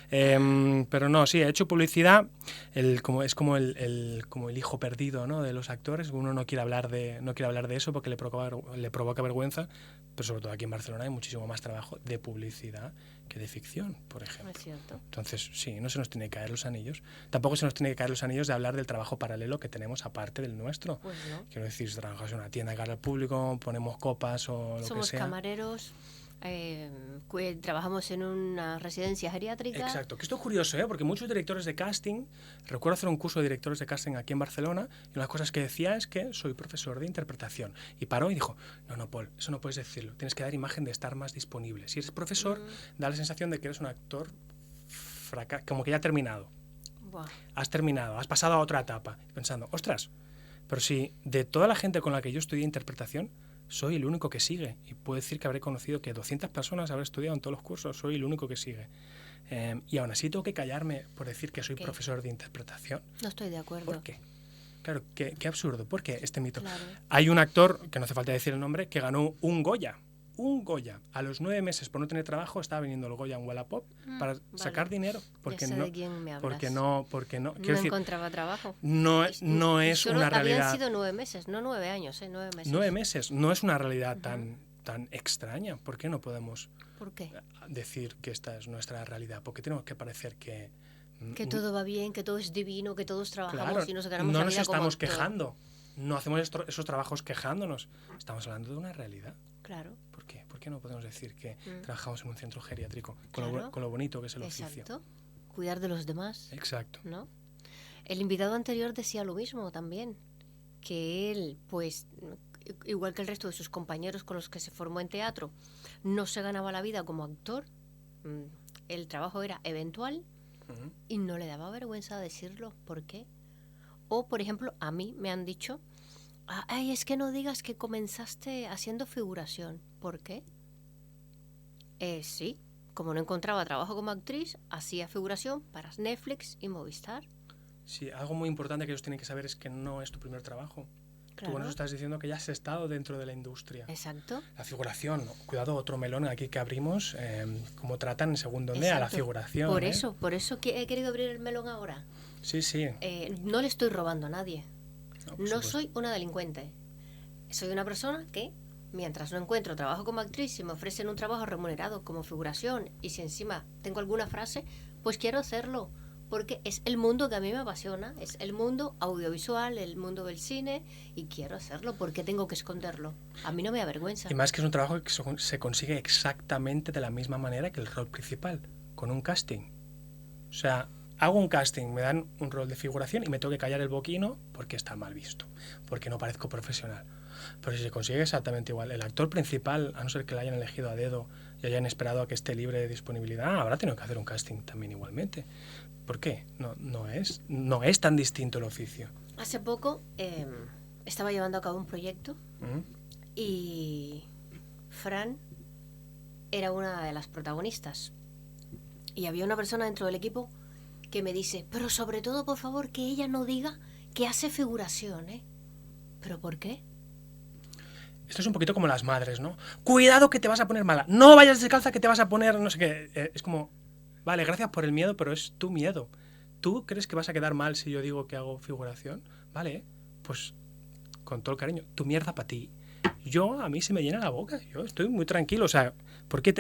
Speaker 2: Pero no, sí, he hecho publicidad. Es como el hijo perdido, ¿no?, de los actores. Uno no quiere hablar de eso porque le provoca vergüenza. Pero sobre todo aquí en Barcelona hay muchísimo más trabajo de publicidad que de ficción, por ejemplo.
Speaker 1: Es cierto.
Speaker 2: Entonces, sí, no se nos tiene que caer los anillos. Tampoco se nos tiene que caer los anillos de hablar del trabajo paralelo que tenemos aparte del nuestro.
Speaker 1: Pues no.
Speaker 2: Quiero decir, si trabajamos en una tienda cara al público, ponemos copas o lo
Speaker 1: Somos
Speaker 2: que sea.
Speaker 1: camareros, trabajamos en una residencia geriátrica.
Speaker 2: Exacto, que esto es curioso, porque muchos directores de casting, recuerdo hacer un curso de directores de casting aquí en Barcelona, y una de las cosas que decía es que soy profesor de interpretación. Y paró y dijo, no, Paul, eso no puedes decirlo, tienes que dar imagen de estar más disponible. Si eres profesor, da la sensación de que eres un actor como que ya ha terminado.
Speaker 1: Buah.
Speaker 2: Has terminado, has pasado a otra etapa. Pensando, ostras, pero si de toda la gente con la que yo estudié interpretación, soy el único que sigue. Y puedo decir que habré conocido que 200 personas habré estudiado en todos los cursos, soy el único que sigue. Y aún así tengo que callarme por decir que soy profesor de interpretación.
Speaker 1: No estoy de acuerdo.
Speaker 2: ¿Por qué? Claro, qué absurdo. ¿Por qué este mito?
Speaker 1: Claro.
Speaker 2: Hay un actor, que no hace falta decir el nombre, que ganó un Goya. Un Goya. A los 9 meses, por no tener trabajo, estaba vendiendo el Goya en Wallapop para sacar dinero. Porque
Speaker 1: ya sé
Speaker 2: no,
Speaker 1: de quién me hablas.
Speaker 2: porque no.
Speaker 1: No
Speaker 2: Quiero decir,
Speaker 1: encontraba trabajo.
Speaker 2: no es
Speaker 1: Solo
Speaker 2: una
Speaker 1: habían
Speaker 2: realidad.
Speaker 1: sido 9 meses, no 9 años, 9 meses.
Speaker 2: 9 meses. No es una realidad tan extraña. ¿Por qué no podemos
Speaker 1: ¿Por qué?
Speaker 2: decir que esta es nuestra realidad? Porque tenemos que parecer que
Speaker 1: todo va bien, que todo es divino, que todos trabajamos
Speaker 2: claro,
Speaker 1: y nos ganamos
Speaker 2: no
Speaker 1: la
Speaker 2: nos
Speaker 1: vida como
Speaker 2: estamos
Speaker 1: actor.
Speaker 2: quejando. No hacemos esos trabajos quejándonos. Estamos hablando de una realidad.
Speaker 1: Claro.
Speaker 2: ¿Por qué? ¿Por qué no podemos decir que trabajamos en un centro geriátrico
Speaker 1: Claro.
Speaker 2: con lo bonito que es el oficio?
Speaker 1: Exacto. Cuidar de los demás.
Speaker 2: Exacto.
Speaker 1: ¿No? El invitado anterior decía lo mismo también, que él, pues, igual que el resto de sus compañeros con los que se formó en teatro, no se ganaba la vida como actor. El trabajo era eventual y no le daba vergüenza decirlo. ¿Por qué? O, por ejemplo, a mí me han dicho, ay, es que no digas que comenzaste haciendo figuración. ¿Por qué? Sí, como no encontraba trabajo como actriz, hacía figuración para Netflix y Movistar.
Speaker 2: Sí, algo muy importante que ellos tienen que saber es que no es tu primer trabajo.
Speaker 1: Claro.
Speaker 2: Tú con eso estás diciendo que ya has estado dentro de la industria.
Speaker 1: Exacto.
Speaker 2: La figuración, cuidado, otro melón aquí que abrimos, cómo tratan en segundo a la figuración.
Speaker 1: Por eso que he querido abrir el melón ahora.
Speaker 2: Sí, sí.
Speaker 1: No le estoy robando a nadie.
Speaker 2: por
Speaker 1: No
Speaker 2: supuesto.
Speaker 1: soy una delincuente. Soy una persona que, mientras no encuentro trabajo como actriz, si me ofrecen un trabajo remunerado como figuración y si encima tengo alguna frase, pues quiero hacerlo. Porque es el mundo que a mí me apasiona, es el mundo audiovisual, el mundo del cine, y quiero hacerlo. ¿Por qué tengo que esconderlo? A mí no me da vergüenza.
Speaker 2: Y más que es un trabajo que se consigue exactamente de la misma manera que el rol principal, con un casting. O sea, hago un casting, me dan un rol de figuración y me tengo que callar el boquino porque está mal visto, porque no parezco profesional. Pero si se consigue exactamente igual, el actor principal, a no ser que le hayan elegido a dedo y hayan esperado a que esté libre de disponibilidad, habrá tenido que hacer un casting también igualmente. ¿Por qué? No es tan distinto el oficio.
Speaker 1: Hace poco estaba llevando a cabo un proyecto y Fran era una de las protagonistas. Y había una persona dentro del equipo que me dice, pero sobre todo, por favor, que ella no diga que hace figuración, ¿eh? ¿Pero por qué?
Speaker 2: Esto es un poquito como las madres, ¿no? Cuidado que te vas a poner mala. No vayas descalza que te vas a poner no sé qué. Es como, vale, gracias por el miedo, pero es tu miedo. ¿Tú crees que vas a quedar mal si yo digo que hago figuración? Vale, pues con todo el cariño, tu mierda para ti. A mí se me llena la boca, yo estoy muy tranquilo, o sea,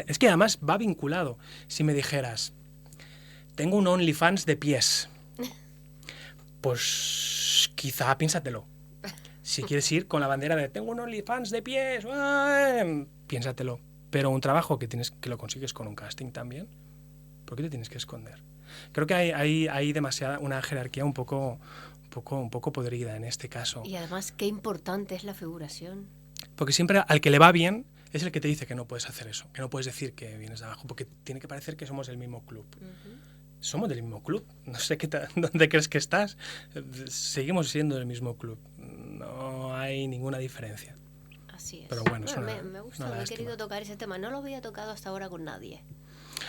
Speaker 2: es que además va vinculado. Si me dijeras, tengo un OnlyFans de pies, pues quizá piénsatelo. Si quieres ir con la bandera de tengo un OnlyFans de pies, piénsatelo. Pero un trabajo que lo consigues con un casting también, ¿por qué te tienes que esconder? Creo que hay demasiada una jerarquía un poco podrida en este caso.
Speaker 1: Y además, qué importante es la figuración.
Speaker 2: Porque siempre al que le va bien es el que te dice que no puedes hacer eso, que no puedes decir que vienes de abajo, porque tiene que parecer que somos del mismo club. Somos del mismo club, no sé dónde crees que estás, seguimos siendo del mismo club, no hay ninguna diferencia.
Speaker 1: Así es.
Speaker 2: Pero bueno,
Speaker 1: me gusta, he querido tocar ese tema, no lo había tocado hasta ahora con nadie.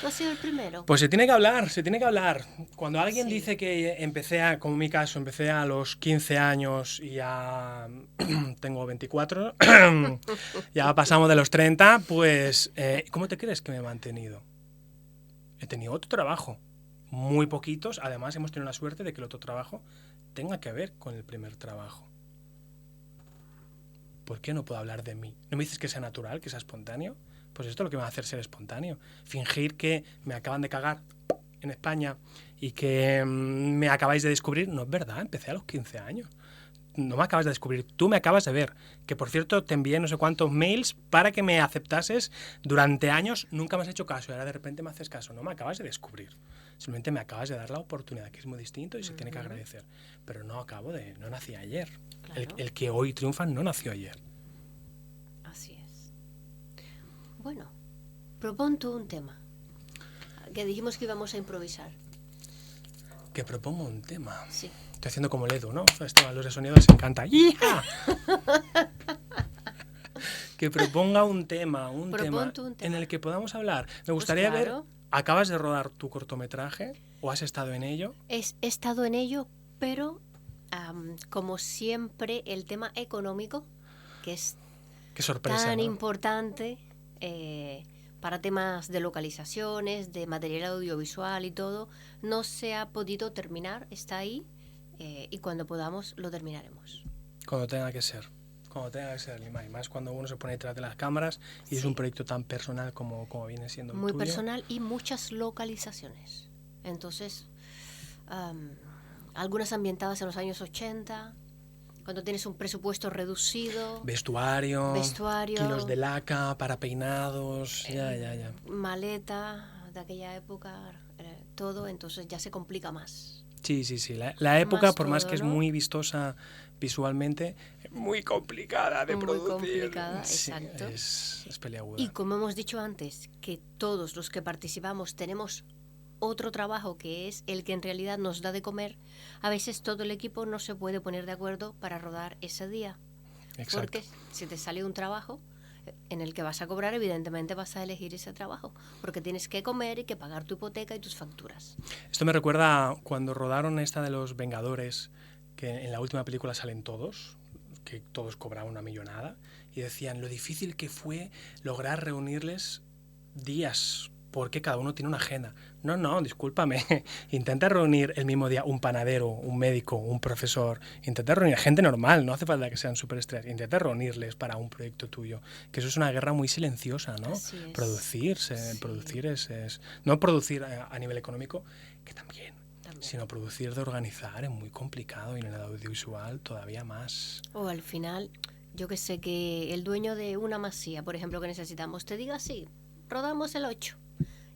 Speaker 1: ¿Tú has sido el primero?
Speaker 2: Pues se tiene que hablar. Cuando alguien dice que como mi caso, empecé a los 15 años y ya tengo 24, ya pasamos de los 30, pues ¿cómo te crees que me he mantenido? He tenido otro trabajo, muy poquitos, además hemos tenido la suerte de que el otro trabajo tenga que ver con el primer trabajo. ¿Por qué no puedo hablar de mí? ¿No me dices que sea natural, que sea espontáneo? Pues esto es lo que me va a hacer ser espontáneo. Fingir que me acaban de cagar en España y que me acabáis de descubrir, no es verdad, empecé a los 15 años. No me acabas de descubrir, tú me acabas de ver. Que por cierto te envié no sé cuántos mails para que me aceptases durante años, nunca me has hecho caso y ahora de repente me haces caso. No me acabas de descubrir, simplemente me acabas de dar la oportunidad, que es muy distinto y se tiene que agradecer. Pero no nací ayer. Claro. El que hoy triunfa no nació ayer.
Speaker 1: Así es. Bueno, propon tú un tema, que dijimos que íbamos a improvisar.
Speaker 2: ¿Que propongo un tema?
Speaker 1: Sí.
Speaker 2: Estoy haciendo como el Edu, ¿no? Esto a los de sonido les encanta. ¡Hija! Que proponga un tema en el que podamos hablar. Me gustaría ver, ¿acabas de rodar tu cortometraje o has estado en ello?
Speaker 1: He estado en ello, pero como siempre el tema económico, que es
Speaker 2: qué sorpresa,
Speaker 1: tan
Speaker 2: ¿no?
Speaker 1: importante para temas de localizaciones, de material audiovisual y todo, no se ha podido terminar, está ahí. Y cuando podamos lo terminaremos.
Speaker 2: Cuando tenga que ser, Lima, y más cuando uno se pone detrás de las cámaras y es un proyecto tan personal como viene siendo el
Speaker 1: muy
Speaker 2: tuyo.
Speaker 1: Personal y muchas localizaciones. Entonces, algunas ambientadas en los años 80, cuando tienes un presupuesto reducido.
Speaker 2: Vestuario, kilos de laca para peinados, ya.
Speaker 1: Maleta de aquella época, todo, entonces ya se complica más.
Speaker 2: Sí. La época,
Speaker 1: más
Speaker 2: por
Speaker 1: todo,
Speaker 2: más que
Speaker 1: ¿no?
Speaker 2: es muy vistosa visualmente, es muy complicada de producir.
Speaker 1: Muy complicada, sí, exacto.
Speaker 2: Es peliaguda.
Speaker 1: Y como hemos dicho antes, que todos los que participamos tenemos otro trabajo que es el que en realidad nos da de comer, a veces todo el equipo no se puede poner de acuerdo para rodar ese día.
Speaker 2: Exacto.
Speaker 1: Porque si te sale un trabajo en el que vas a cobrar, evidentemente vas a elegir ese trabajo, porque tienes que comer y que pagar tu hipoteca y tus facturas.
Speaker 2: Esto me recuerda cuando rodaron esta de los Vengadores, que en la última película salen todos, que todos cobraban una millonada, y decían lo difícil que fue lograr reunirles días, porque cada uno tiene una agenda. No, discúlpame, intenta reunir el mismo día un panadero, un médico, un profesor, intenta reunir gente normal, no hace falta que sean superestrellas, intenta reunirles para un proyecto tuyo, que eso es una guerra muy silenciosa, ¿no? Producir es no producir a nivel económico, que también, sino producir de organizar es muy complicado y en el audiovisual todavía más.
Speaker 1: O al final, yo que sé, que el dueño de una masía, por ejemplo, que necesitamos, te diga sí, rodamos el 8.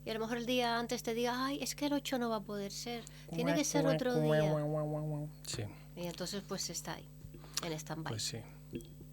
Speaker 1: y a lo mejor el día antes te diga, ay, es que el 8 no va a poder ser, tiene que ser otro día.
Speaker 2: Sí.
Speaker 1: Y entonces pues está ahí, en stand-by.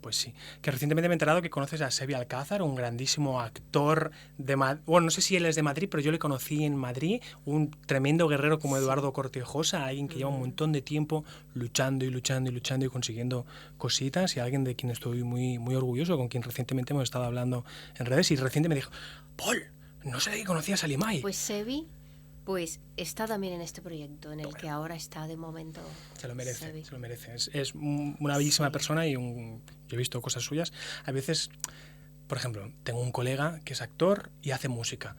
Speaker 2: Pues sí. Que recientemente me he enterado que conoces a Sebi Alcázar, un grandísimo actor de Madrid. Bueno, no sé si él es de Madrid, pero yo le conocí en Madrid. Un tremendo guerrero como Eduardo Cortejosa, alguien que lleva un montón de tiempo luchando y consiguiendo cositas, y alguien de quien estoy muy, muy orgulloso, con quien recientemente hemos estado hablando en redes, y recientemente me dijo, Paul, no sabía que conocías a Limay.
Speaker 1: Pues Sebi pues está también en este proyecto, en el que ahora está de momento.
Speaker 2: Se lo merece,
Speaker 1: Sebi.
Speaker 2: se lo merece. Es una bellísima persona y yo he visto cosas suyas. A veces, por ejemplo, tengo un colega que es actor y hace música.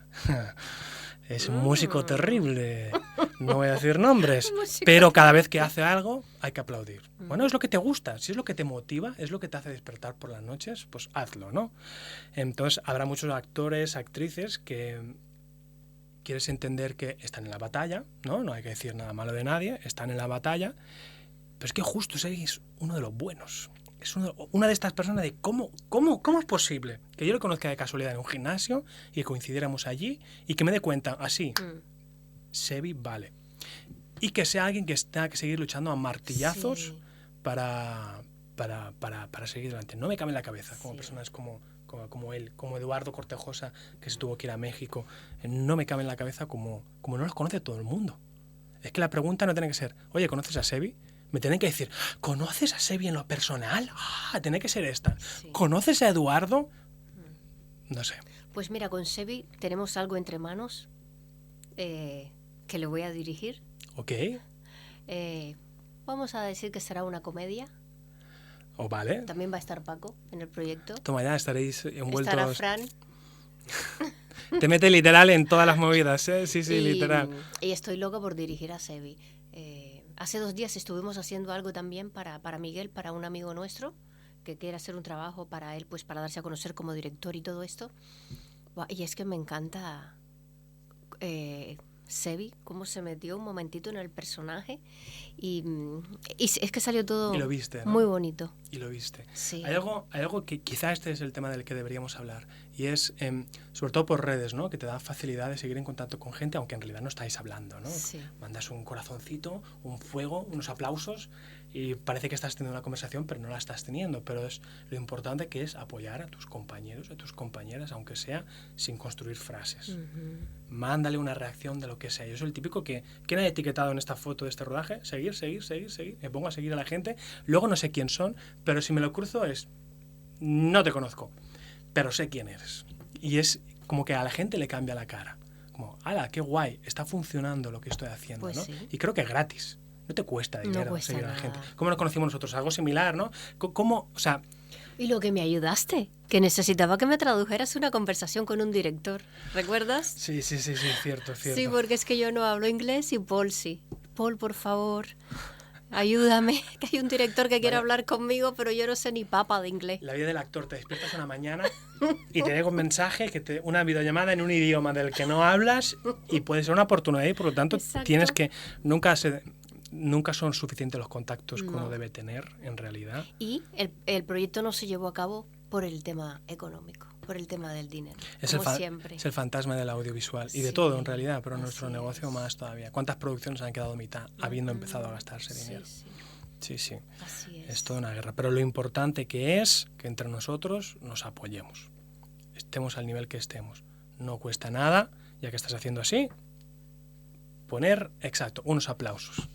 Speaker 2: Es un músico terrible. No voy a decir nombres, pero cada vez que hace algo hay que aplaudir. Bueno, es lo que te gusta, si es lo que te motiva, es lo que te hace despertar por las noches, pues hazlo, ¿no? Entonces habrá muchos actores, actrices que quieres entender que están en la batalla, ¿no? No hay que decir nada malo de nadie, están en la batalla, pero es que justo es uno de los buenos. Es una de estas personas de cómo es posible que yo lo conozca de casualidad en un gimnasio y que coincidiéramos allí y que me dé cuenta, así, Sebi vale. Y que sea alguien que tenga que seguir luchando a martillazos para seguir adelante. No me cabe en la cabeza como personas como él, como Eduardo Cortejosa, que se tuvo que ir a México. No me cabe en la cabeza como no los conoce todo el mundo. Es que la pregunta no tiene que ser, oye, ¿conoces a Sebi? Me tienen que decir, ¿conoces a Sebi en lo personal? Tiene que ser esta. Sí. ¿Conoces a Eduardo? No sé.
Speaker 1: Pues mira, con Sebi tenemos algo entre manos que le voy a dirigir.
Speaker 2: Ok.
Speaker 1: Vamos a decir que será una comedia.
Speaker 2: Vale.
Speaker 1: También va a estar Paco en el proyecto.
Speaker 2: Toma ya, estaréis envueltos.
Speaker 1: Estará Fran.
Speaker 2: Te mete literal en todas las movidas, ¿eh? Sí, literal.
Speaker 1: Y estoy loca por dirigir a Sebi. Hace 2 días estuvimos haciendo algo también para Miguel, para un amigo nuestro, que quiere hacer un trabajo para él, pues para darse a conocer como director y todo esto. Y es que me encanta Sebi, cómo se metió un momentito en el personaje y es que salió todo
Speaker 2: y lo viste, ¿no?
Speaker 1: Muy bonito.
Speaker 2: Y lo viste.
Speaker 1: Sí.
Speaker 2: Hay algo que quizá este es el tema del que deberíamos hablar, y es, sobre todo por redes, ¿no? Que te da facilidad de seguir en contacto con gente, aunque en realidad no estáis hablando, ¿no?
Speaker 1: Sí.
Speaker 2: Mandas un corazoncito, un fuego, unos aplausos, y parece que estás teniendo una conversación, pero no la estás teniendo. Pero es lo importante, que es apoyar a tus compañeros, a tus compañeras, aunque sea sin construir frases. Mándale una reacción de lo que sea. Yo soy el típico que ¿quién ha etiquetado en esta foto de este rodaje? Seguir. Me pongo a seguir a la gente. Luego no sé quién son, pero si me lo cruzo no te conozco, pero sé quién eres. Y es como que a la gente le cambia la cara. Como, ¡hala, qué guay! Está funcionando lo que estoy haciendo,
Speaker 1: pues
Speaker 2: ¿no?
Speaker 1: Sí.
Speaker 2: Y creo que es gratis. No te cuesta dinero
Speaker 1: no cuesta
Speaker 2: seguir
Speaker 1: nada.
Speaker 2: a la gente. ¿Cómo nos conocimos nosotros? Algo similar, ¿no? ¿Cómo? O sea...
Speaker 1: Y lo que me ayudaste, que necesitaba que me tradujeras una conversación con un director, ¿recuerdas?
Speaker 2: Sí, cierto.
Speaker 1: Sí, porque es que yo no hablo inglés y Paul sí. Paul, por favor, ayúdame, que hay un director que quiere hablar conmigo, pero yo no sé ni papa de inglés.
Speaker 2: La vida del actor, te despiertas una mañana y te llega un mensaje, una videollamada en un idioma del que no hablas, y puede ser una oportunidad, y por lo tanto
Speaker 1: Exacto.
Speaker 2: tienes que... Nunca son suficientes los contactos que uno debe tener, en realidad.
Speaker 1: Y el proyecto no se llevó a cabo por el tema económico, por el tema del dinero, como siempre.
Speaker 2: Es el fantasma del audiovisual, y de todo, en realidad, pero nuestro negocio más todavía. ¿Cuántas producciones han quedado a mitad, habiendo empezado a gastarse dinero? Sí.
Speaker 1: Así
Speaker 2: es toda una guerra. Pero lo importante que es que entre nosotros nos apoyemos. Estemos al nivel que estemos. No cuesta nada, ya que estás haciendo así, poner, unos aplausos.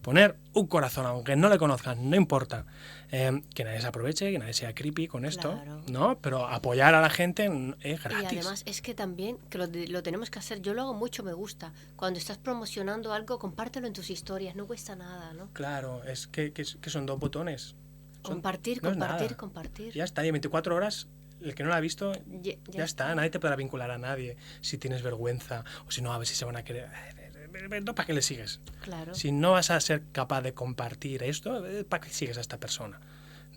Speaker 2: Poner un corazón, aunque no le conozcan, no importa. Que nadie se aproveche, que nadie sea creepy con esto,
Speaker 1: claro.
Speaker 2: ¿no? Pero apoyar a la gente es gratis.
Speaker 1: Y además es que también, que lo tenemos que hacer, yo lo hago mucho, me gusta. Cuando estás promocionando algo, compártelo en tus historias, no cuesta nada, ¿no?
Speaker 2: Claro, es que son 2 botones.
Speaker 1: Compartir.
Speaker 2: Ya está, y en 24 horas, el que no lo ha visto, ya está. Nadie te podrá vincular a nadie si tienes vergüenza, o si no, a ver si se van a querer... ¿Para qué le sigues?
Speaker 1: Claro.
Speaker 2: Si no vas a ser capaz de compartir esto, ¿para qué sigues a esta persona?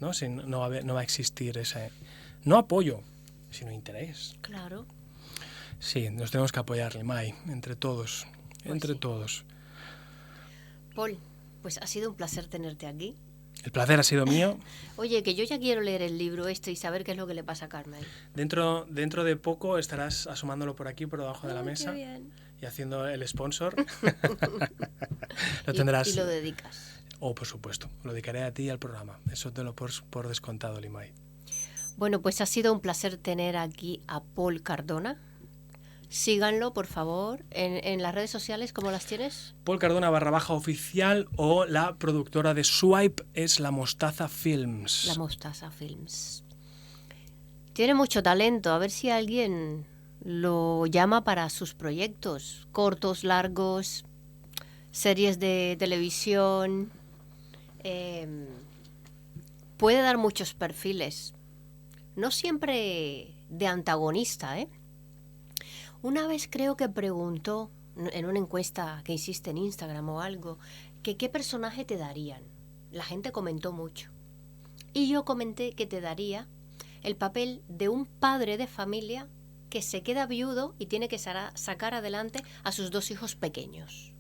Speaker 2: ¿No? Si no va a existir ese... No apoyo, sino interés.
Speaker 1: Claro.
Speaker 2: Sí, nos tenemos que apoyar, Limay, entre todos.
Speaker 1: Pues
Speaker 2: entre
Speaker 1: sí.
Speaker 2: todos.
Speaker 1: Paul, pues ha sido un placer tenerte aquí.
Speaker 2: El placer ha sido mío.
Speaker 1: Oye, que yo ya quiero leer el libro y saber qué es lo que le pasa a Carmen.
Speaker 2: Dentro de poco estarás asomándolo por aquí, por debajo de la mesa.
Speaker 1: Qué bien.
Speaker 2: Y haciendo el sponsor. Lo tendrás.
Speaker 1: Y lo dedicas.
Speaker 2: Por supuesto, lo dedicaré a ti y al programa. Eso te lo por descontado, Limay.
Speaker 1: Bueno, pues ha sido un placer tener aquí a Paul Cardona. Síganlo, por favor, en las redes sociales, ¿cómo las tienes?
Speaker 2: Paul Cardona _oficial, o la productora de Swipe es La Mostaza Films.
Speaker 1: La Mostaza Films. Tiene mucho talento, a ver si alguien lo llama para sus proyectos, cortos, largos, series de televisión. Puede dar muchos perfiles, no siempre de antagonista, ¿eh? Una vez creo que preguntó en una encuesta que hiciste en Instagram o algo, que qué personaje te darían. La gente comentó mucho. Y yo comenté que te daría el papel de un padre de familia que se queda viudo y tiene que sacar adelante a sus 2 hijos pequeños.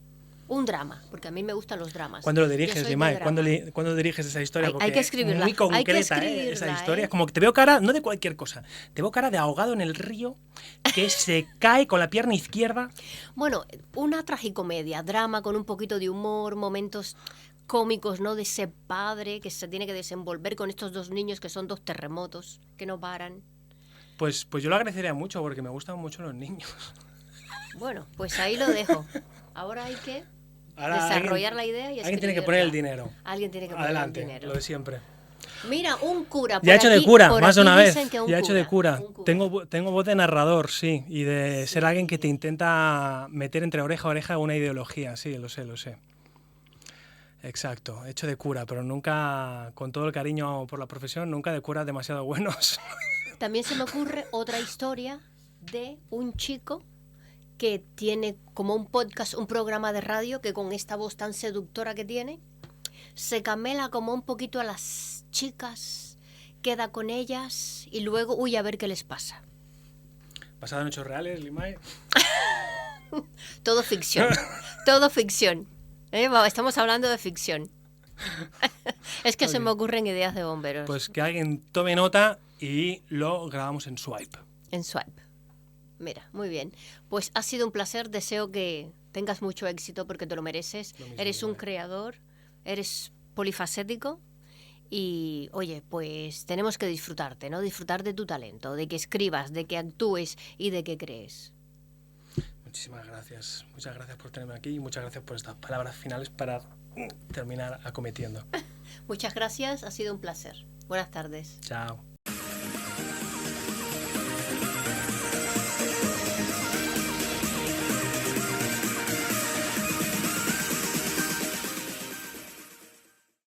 Speaker 1: Un drama, porque a mí me gustan los dramas.
Speaker 2: ¿Cuándo lo diriges, Limay? ¿Cuándo diriges esa historia?
Speaker 1: Hay que escribirla.
Speaker 2: Muy concreta, esa historia. Como que te veo cara, no de cualquier cosa, te veo cara de ahogado en el río que se cae con la pierna izquierda.
Speaker 1: Bueno, una tragicomedia, drama con un poquito de humor, momentos cómicos, ¿no? De ese padre que se tiene que desenvolver con estos 2 niños que son 2 terremotos, que no paran.
Speaker 2: Pues yo lo agradecería mucho porque me gustan mucho los niños.
Speaker 1: Bueno, pues ahí lo dejo. Ahora hay que desarrollar la idea y escribirla.
Speaker 2: Alguien tiene que poner el dinero.
Speaker 1: Alguien tiene que poner
Speaker 2: Adelante,
Speaker 1: el dinero.
Speaker 2: lo de siempre.
Speaker 1: Mira, un cura.
Speaker 2: Ya he hecho de cura, más de una vez.
Speaker 1: Ya
Speaker 2: he hecho de cura. Tengo voz de narrador, sí. Y de ser alguien que te intenta meter entre oreja a oreja una ideología. Sí, lo sé. Exacto, he hecho de cura, pero nunca, con todo el cariño por la profesión, nunca de curas demasiado buenos.
Speaker 1: También se me ocurre otra historia de un chico que tiene como un podcast, un programa de radio, que con esta voz tan seductora que tiene, se camela como un poquito a las chicas, queda con ellas y luego huye a ver qué les pasa.
Speaker 2: ¿Basado en hechos reales, Limay?
Speaker 1: Todo ficción, todo ficción. Estamos hablando de ficción. Es que se me ocurren ideas de bomberos.
Speaker 2: Pues que alguien tome nota y lo grabamos en Swipe.
Speaker 1: En Swipe. Mira, muy bien. Pues ha sido un placer. Deseo que tengas mucho éxito porque te lo mereces. Eres un creador, eres polifacético y, oye, pues tenemos que disfrutarte, ¿no? Disfrutar de tu talento, de que escribas, de que actúes y de que crees.
Speaker 2: Muchísimas gracias. Muchas gracias por tenerme aquí y muchas gracias por estas palabras finales para terminar acometiendo.
Speaker 1: Muchas gracias. Ha sido un placer. Buenas tardes.
Speaker 2: Chao.